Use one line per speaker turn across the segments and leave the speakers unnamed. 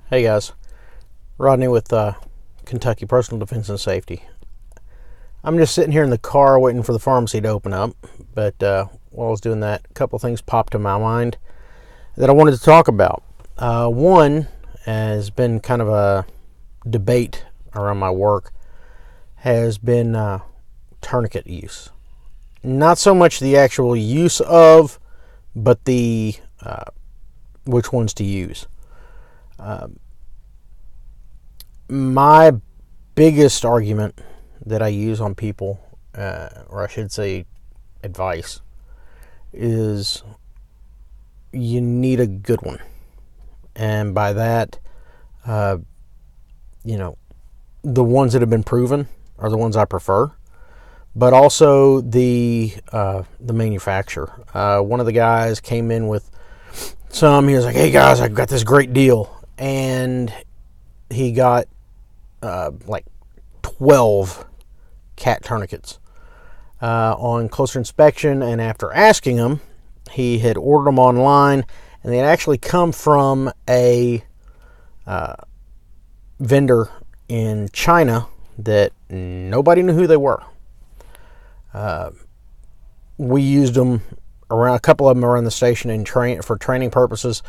Hey guys, Rodney with Kentucky Personal Defense and Safety. I'm just sitting here in the car waiting for the pharmacy to open up, but while I was doing that, a couple of things popped to my mind that I wanted to talk about. One has been kind of a debate around my work, has been tourniquet use. Not so much the actual use of, but the which ones to use. My biggest argument that I use on people, or I should say advice, is you need a good one. And by that, the ones that have been proven are the ones I prefer, but also the manufacturer. One of the guys came in with some. He was like, "Hey guys, I got this great deal," and he got like 12 cat tourniquets. On closer inspection, and after asking him, he had ordered them online, and they had actually come from a vendor in China that nobody knew who they were. We used them around, a couple of them around the station for training purposes,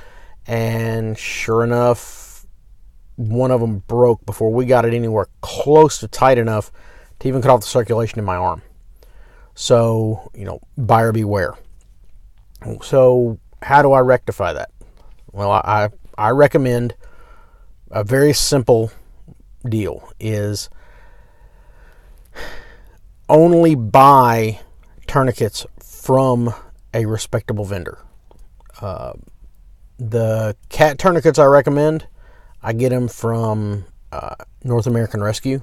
and sure enough, one of them broke before we got it anywhere close to tight enough to even cut off the circulation in my arm. So, buyer beware. So, how do I rectify that? Well, I recommend a very simple deal is only buy tourniquets from a respectable vendor. The cat tourniquets I recommend, I get them from North American Rescue.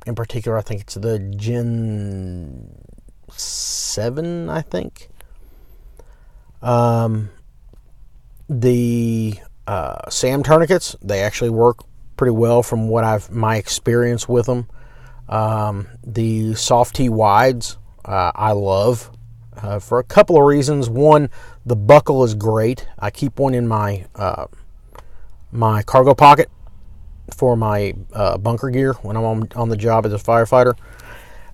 In particular, I think it's the Gen 7, I think. The SAM tourniquets, they actually work pretty well from what my experience with them. The soft T wides, I love for a couple of reasons. One, the buckle is great. I keep one in my my cargo pocket for my bunker gear when I'm on the job as a firefighter.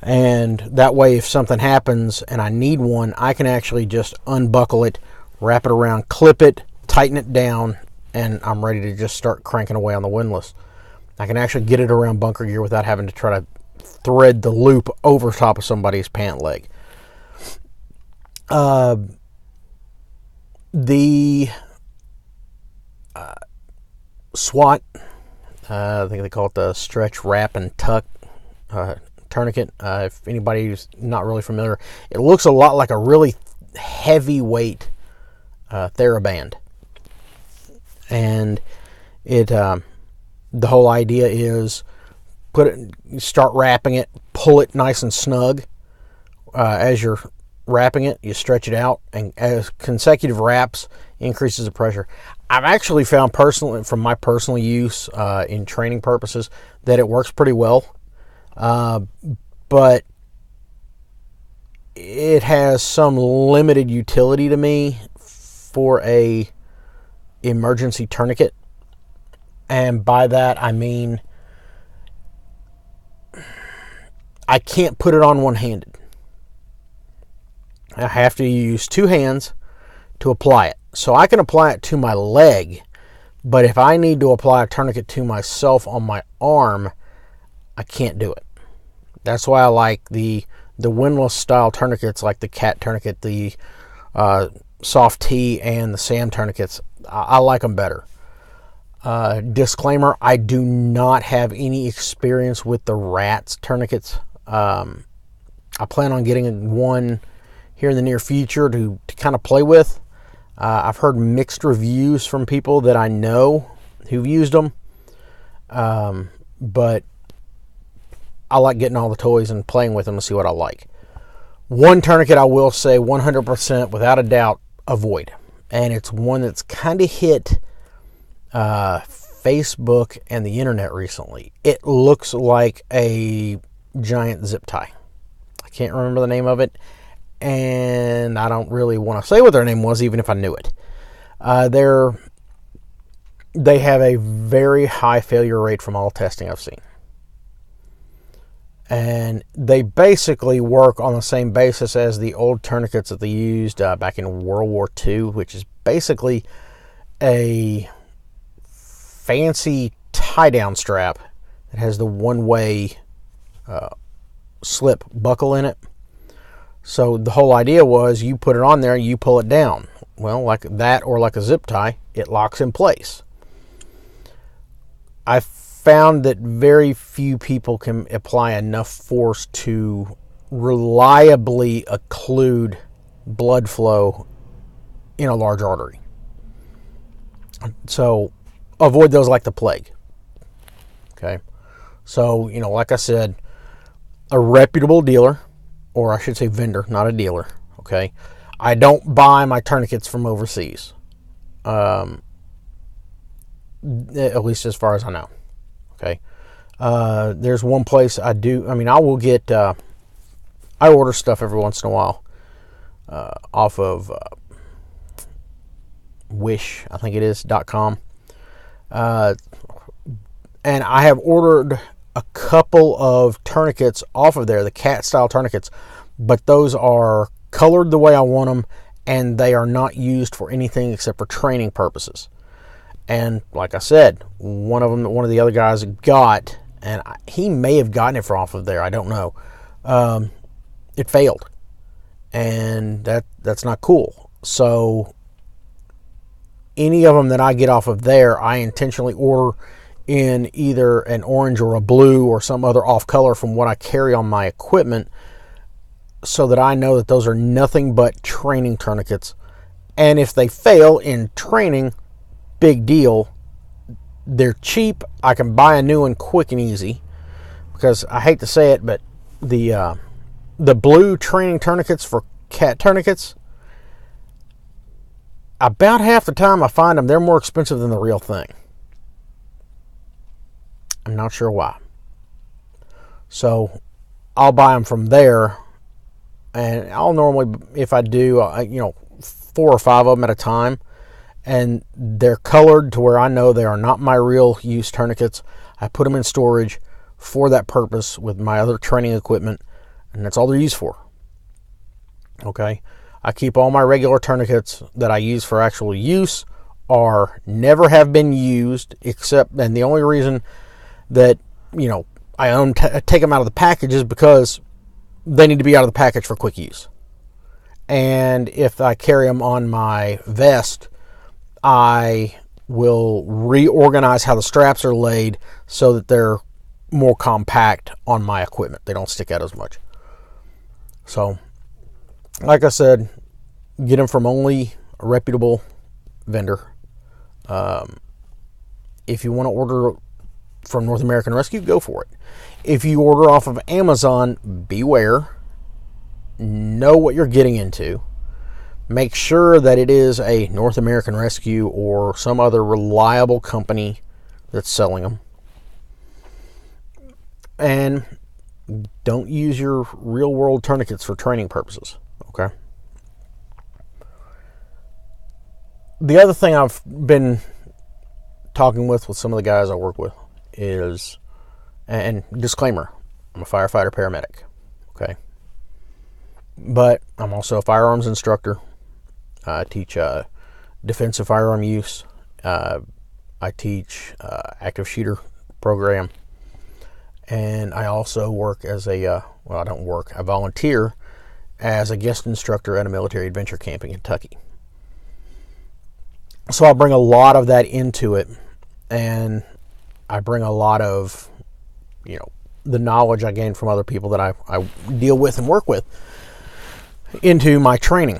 And that way, if something happens and I need one, I can actually just unbuckle it, wrap it around, clip it, tighten it down, and I'm ready to just start cranking away on the windlass. I can actually get it around bunker gear without having to try to thread the loop over top of somebody's pant leg. The SWAT, I think they call it the stretch, wrap, and tuck tourniquet. If anybody's not really familiar, it looks a lot like a really heavyweight TheraBand. And it the whole idea is start wrapping it, pull it nice and snug. As you're wrapping it, you stretch it out, and as consecutive wraps increases the pressure. I've actually found personally, from my personal use in training purposes, that it works pretty well. But it has some limited utility to me for a emergency tourniquet. And by that, I mean, I can't put it on one-handed. I have to use two hands to apply it. So I can apply it to my leg, but if I need to apply a tourniquet to myself on my arm, I can't do it. That's why I like the windlass style tourniquets, like the cat tourniquet, the soft T, and the SAM tourniquets. I like them better. Disclaimer, I do not have any experience with the rats tourniquets. I plan on getting one here in the near future to kind of play with. I've heard mixed reviews from people that I know who've used them, but I like getting all the toys and playing with them to see what I like. One tourniquet I will say 100% without a doubt avoid, and it's one that's kind of hit Facebook and the internet recently. It looks like a giant zip tie. I can't remember the name of it, and I don't really want to say what their name was, even if I knew it. They're they have a very high failure rate from all testing I've seen. And they basically work on the same basis as the old tourniquets that they used back in World War II, which is basically a fancy tie-down strap that has the one-way slip buckle in it. So the whole idea was you put it on there and you pull it down. Well, like that or like a zip tie, it locks in place. I found that very few people can apply enough force to reliably occlude blood flow in a large artery. So avoid those like the plague. Okay. So, like I said, a reputable dealer, or I should say vendor, not a dealer. Okay. I don't buy my tourniquets from overseas. At least as far as I know. Okay. There's one place I do. I will get, I order stuff every once in a while off of Wish, I think it is, .com. And I have ordered a couple of tourniquets off of there, the cat style tourniquets, but those are colored the way I want them, and they are not used for anything except for training purposes. And like I said, one of the other guys got, and he may have gotten it from off of there, I don't know. It failed, and that's not cool. So any of them that I get off of there, I intentionally order in either an orange or a blue or some other off color from what I carry on my equipment, so that I know that those are nothing but training tourniquets. And if they fail in training, big deal. They're cheap. I can buy a new one quick and easy, because I hate to say it, but the blue training tourniquets for cat tourniquets, about half the time I find them, they're more expensive than the real thing. I'm not sure why. So I'll buy them from there, and I'll normally, if I do, 4 or 5 of them at a time, and they're colored to where I know they are not my real use tourniquets. I put them in storage for that purpose with my other training equipment, and that's all they're used for. Okay? I keep all my regular tourniquets that I use for actual use or never have been used, except, and the only reason that, I take them out of the package is because they need to be out of the package for quick use. And if I carry them on my vest, I will reorganize how the straps are laid so that they're more compact on my equipment. They don't stick out as much. So, like I said, get them from only a reputable vendor. If you want to order from North American Rescue, go for it. If you order off of Amazon, beware. Know what you're getting into. Make sure that it is a North American Rescue or some other reliable company that's selling them. And don't use your real world tourniquets for training purposes. Okay? The other thing I've been talking with some of the guys I work with is, and disclaimer, I'm a firefighter paramedic. Okay? But I'm also a firearms instructor. I teach defensive firearm use. I teach active shooter program. And I also work as I volunteer as a guest instructor at a military adventure camp in Kentucky. So I bring a lot of that into it, and I bring a lot of, the knowledge I gain from other people that I deal with and work with into my training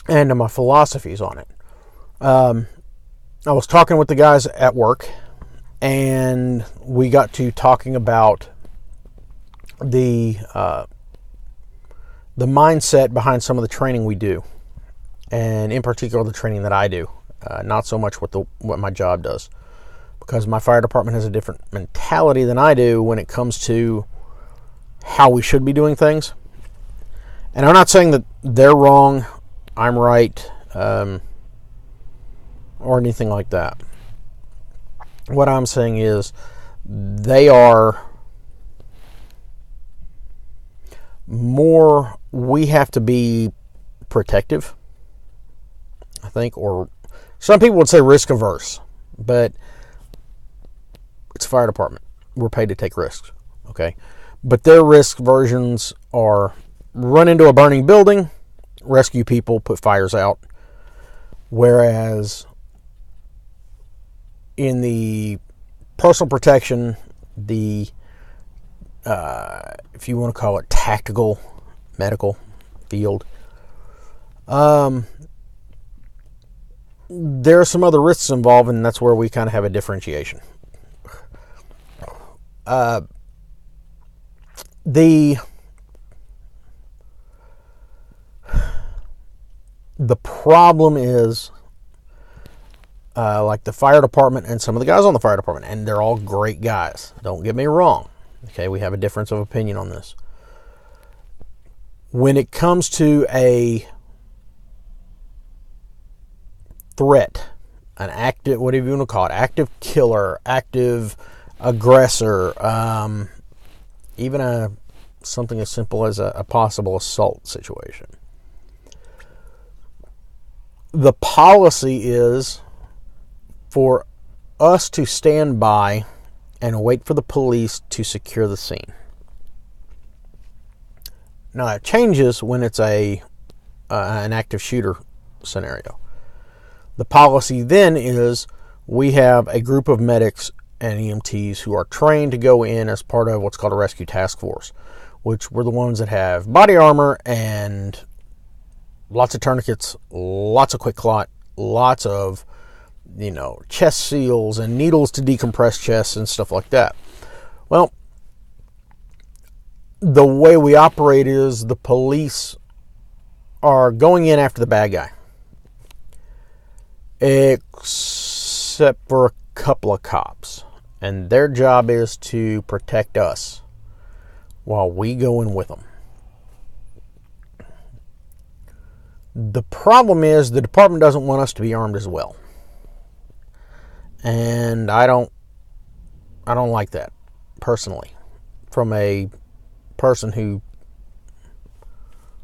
and my philosophies on it. I was talking with the guys at work, and we got to talking about the mindset behind some of the training we do, and in particular the training that I do, not so much what my job does, because my fire department has a different mentality than I do when it comes to how we should be doing things. And I'm not saying that they're wrong, I'm right. or anything like that. What I'm saying is they are more, we have to be protective, I think, or some people would say risk averse, but it's a fire department. We're paid to take risks, okay? But their risk versions are run into a burning building, rescue people, put fires out. Whereas in the personal protection, the if you want to call it tactical medical field, there are some other risks involved, and that's where we kind of have a differentiation. The problem is, like the fire department and some of the guys on the fire department, and they're all great guys. Don't get me wrong. Okay, we have a difference of opinion on this. When it comes to a threat, an active, whatever you want to call it, active killer, active aggressor, even something as simple as a possible assault situation. The policy is for us to stand by and wait for the police to secure the scene. Now that changes when it's an active shooter scenario. The policy then is we have a group of medics and EMTs who are trained to go in as part of what's called a rescue task force, which were the ones that have body armor and lots of tourniquets, lots of quick clot, lots of, chest seals and needles to decompress chests and stuff like that. Well, the way we operate is the police are going in after the bad guy, except for a couple of cops, and their job is to protect us while we go in with them. The problem is the department doesn't want us to be armed as well. And I don't like that, personally. From a person who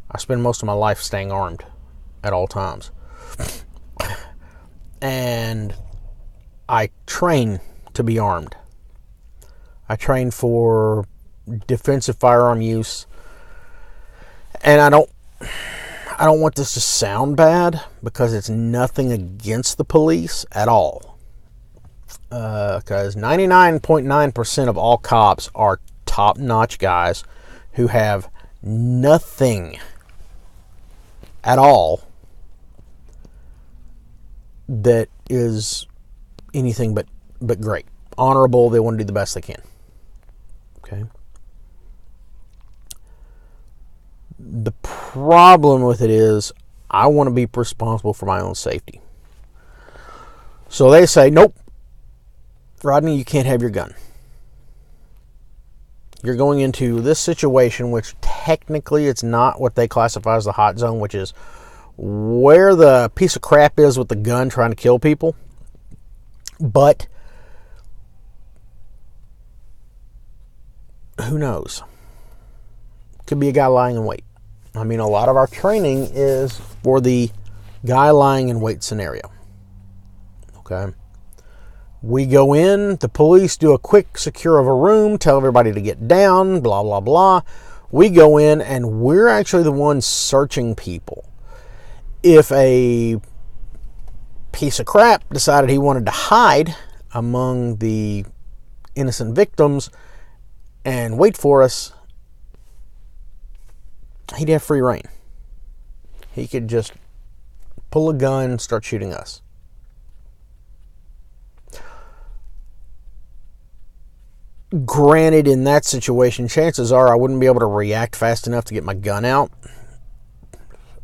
I spend most of my life staying armed at all times. And I train to be armed. I train for defensive firearm use. And I don't want this to sound bad, because it's nothing against the police at all. Because 99.9% of all cops are top-notch guys who have nothing at all that is anything but great. Honorable, they want to do the best they can. Okay? The problem with it is I want to be responsible for my own safety. So they say, nope, Rodney, you can't have your gun. You're going into this situation, which technically it's not what they classify as the hot zone, which is where the piece of crap is with the gun trying to kill people. But who knows? Could be a guy lying in wait. I mean, a lot of our training is for the guy lying in wait scenario. Okay? We go in, the police do a quick secure of a room, tell everybody to get down, blah, blah, blah. We go in and we're actually the ones searching people. If a piece of crap decided he wanted to hide among the innocent victims and wait for us, he'd have free reign. He could just pull a gun and start shooting us. Granted, in that situation, chances are I wouldn't be able to react fast enough to get my gun out.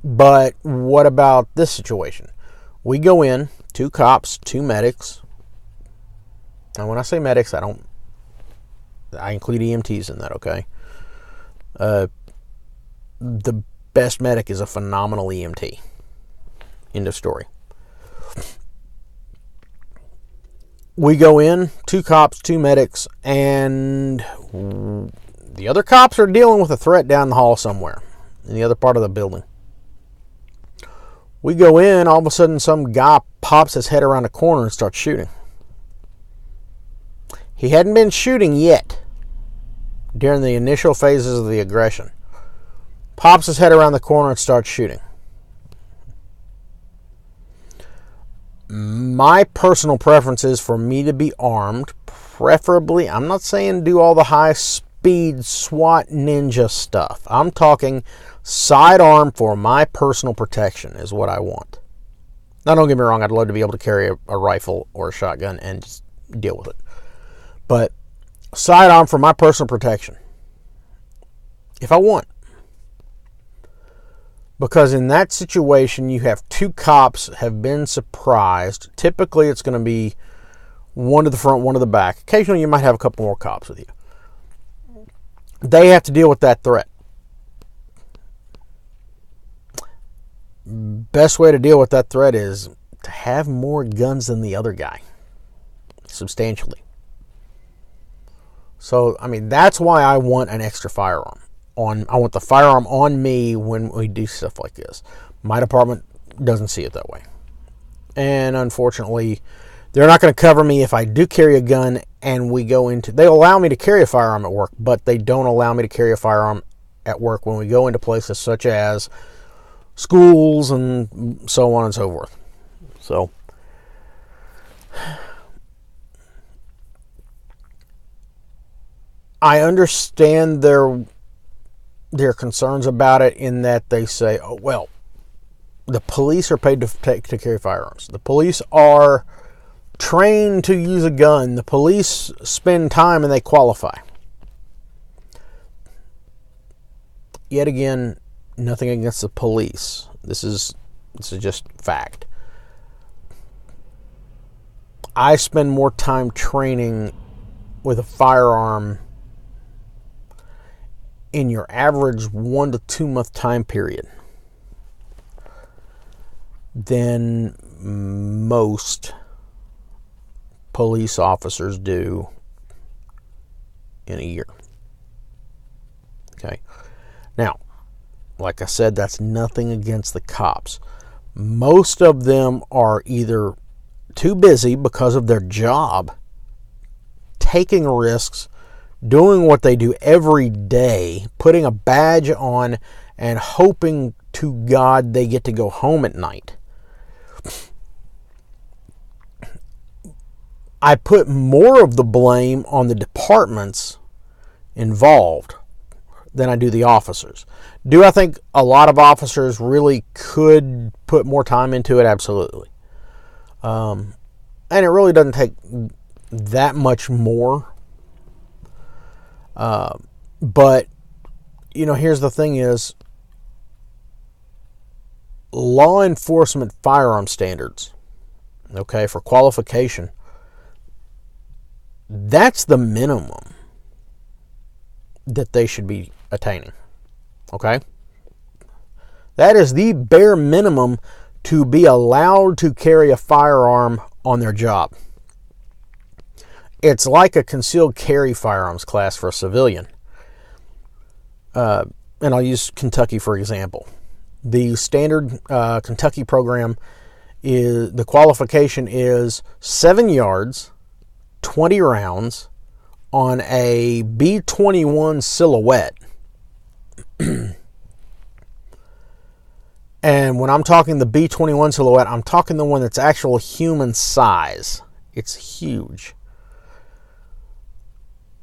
But what about this situation? We go in, 2 cops, 2 medics. And when I say medics, I include EMTs in that, okay? The best medic is a phenomenal EMT. End of story. We go in, 2 cops, 2 medics, and the other cops are dealing with a threat down the hall somewhere in the other part of the building. We go in, all of a sudden some guy pops his head around the corner and starts shooting. He hadn't been shooting yet during the initial phases of the aggression. Pops his head around the corner and starts shooting. My personal preference is for me to be armed, preferably. I'm not saying do all the high speed SWAT ninja stuff. I'm talking sidearm for my personal protection is what I want. Now, don't get me wrong, I'd love to be able to carry a rifle or a shotgun and just deal with it. But sidearm for my personal protection, if I want. Because in that situation, you have 2 cops have been surprised. Typically, it's going to be one to the front, one to the back. Occasionally, you might have a couple more cops with you. They have to deal with that threat. Best way to deal with that threat is to have more guns than the other guy. Substantially. So, I mean, that's why I want an extra firearm. I want the firearm on me when we do stuff like this. My department doesn't see it that way. And unfortunately, they're not going to cover me if I do carry a gun and we go into... They allow me to carry a firearm at work, but they don't allow me to carry a firearm at work when we go into places such as schools and so on and so forth. So... I understand their concerns about it in that they say, oh, well, the police are paid to carry firearms. The police are trained to use a gun. The police spend time and they qualify. Yet again, nothing against the police. This is just fact. I spend more time training with a firearm in your average 1 to 2 month time period than most police officers do in a year. Okay. Now, like I said, that's nothing against the cops. Most of them are either too busy because of their job, taking risks, doing what they do every day, putting a badge on and hoping to God they get to go home at night. I put more of the blame on the departments involved than I do the officers. Do I think a lot of officers really could put more time into it? Absolutely. And it really doesn't take that much more. But, you know, here's the thing is, law enforcement firearm standards, okay, for qualification, that's the minimum that they should be attaining, okay? That is the bare minimum to be allowed to carry a firearm on their job. It's like a concealed carry firearms class for a civilian. And I'll use Kentucky for example. The standard Kentucky program is, the qualification is 7 yards, 20 rounds on a B-21 silhouette. And when I'm talking the B-21 silhouette, I'm talking the one that's actual human size. It's huge.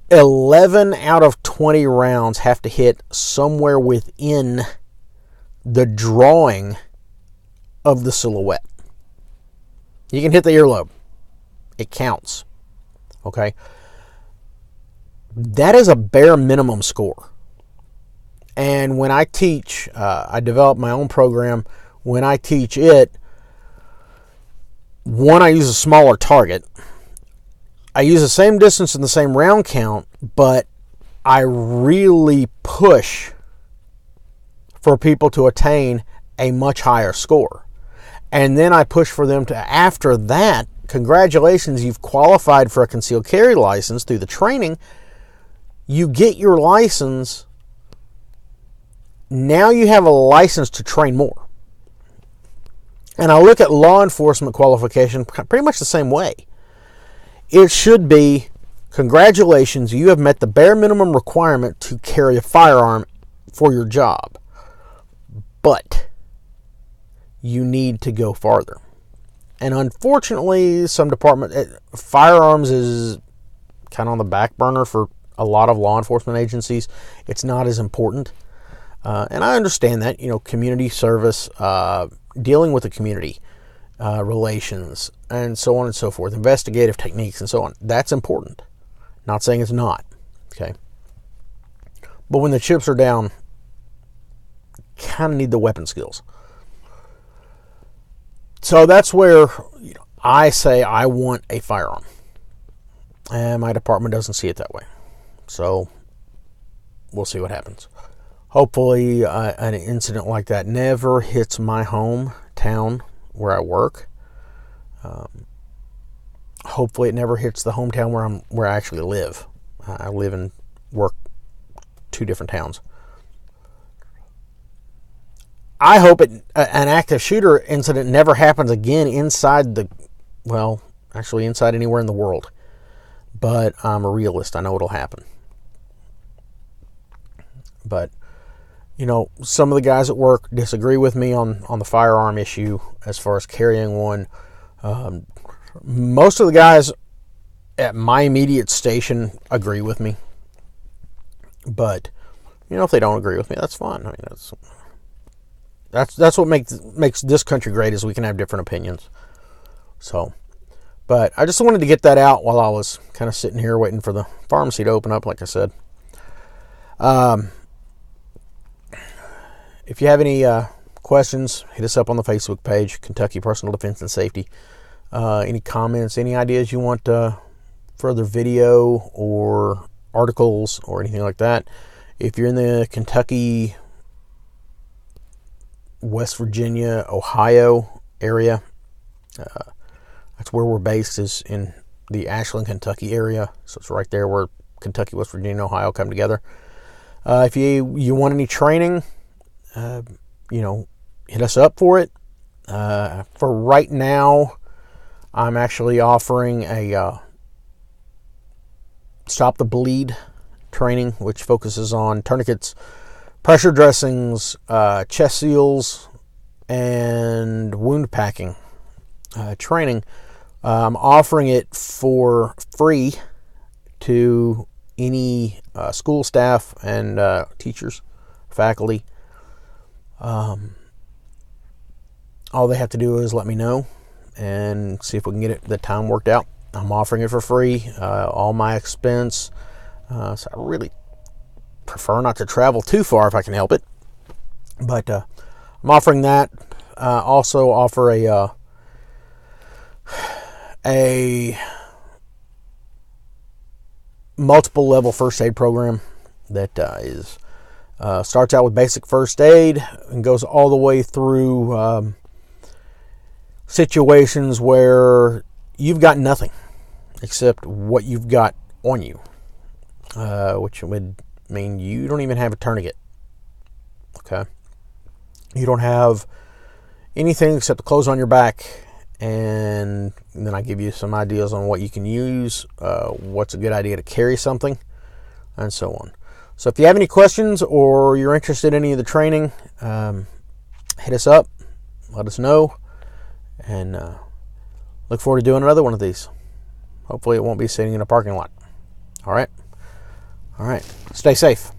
11 out of 20 rounds have to hit somewhere within the drawing of the silhouette. You can hit the earlobe. It counts. Okay? That is a bare minimum score. And when I teach, I develop my own program. When I teach it, one, I use a smaller target. I use the same distance and the same round count, but I really push for people to attain a much higher score. And then I push for them to, after that, congratulations, you've qualified for a concealed carry license through the training. You get your license. Now you have a license to train more. And I look at law enforcement qualification pretty much the same way. It should be, congratulations, you have met the bare minimum requirement to carry a firearm for your job. But you need to go farther. And unfortunately, some firearms is kind of on the back burner for a lot of law enforcement agencies. It's not as important. And I understand that, community service, dealing with the community, relations, and so on and so forth, investigative techniques and so on. That's important. Not saying it's not. Okay. But when the chips are down, kind of need the weapon skills. So that's where I say I want a firearm. And my department doesn't see it that way. So we'll see what happens. Hopefully an incident like that never hits my hometown where I work. Hopefully it never hits the hometown where I actually live. I live and work 2 different towns. I hope an active shooter incident never happens again inside inside anywhere in the world. But I'm a realist. I know it'll happen. But, some of the guys at work disagree with me on the firearm issue as far as carrying one. Most of the guys at my immediate station agree with me. But, if they don't agree with me, that's fine. I mean, that's what makes this country great, is we can have different opinions. So, but I just wanted to get that out while I was kind of sitting here waiting for the pharmacy to open up, like I said. If you have any questions, hit us up on the Facebook page, Kentucky Personal Defense and Safety. Any comments, any ideas you want further video or articles or anything like that. If you're in the Kentucky, West Virginia, Ohio area, that's where we're based, is in the Ashland, Kentucky area. So it's right there where Kentucky, West Virginia, and Ohio come together. If you want any training, hit us up for it. For right now, I'm actually offering a Stop the Bleed training, which focuses on tourniquets, pressure dressings, chest seals, and wound packing training. I'm offering it for free to any school staff and teachers, faculty. All they have to do is let me know and see if we can get the time worked out. I'm offering it for free, all my expense. So I really prefer not to travel too far if I can help it. But I'm offering that. Also offer a multiple level first aid program that starts out with basic first aid and goes all the way through situations where you've got nothing except what you've got on you, which would mean you don't even have a tourniquet. Okay, you don't have anything except the clothes on your back, and then I give you some ideas on what you can use, what's a good idea to carry something, and so on. So if you have any questions or you're interested in any of the training, hit us up, let us know, and look forward to doing another one of these. Hopefully it won't be sitting in a parking lot. All right. Stay safe.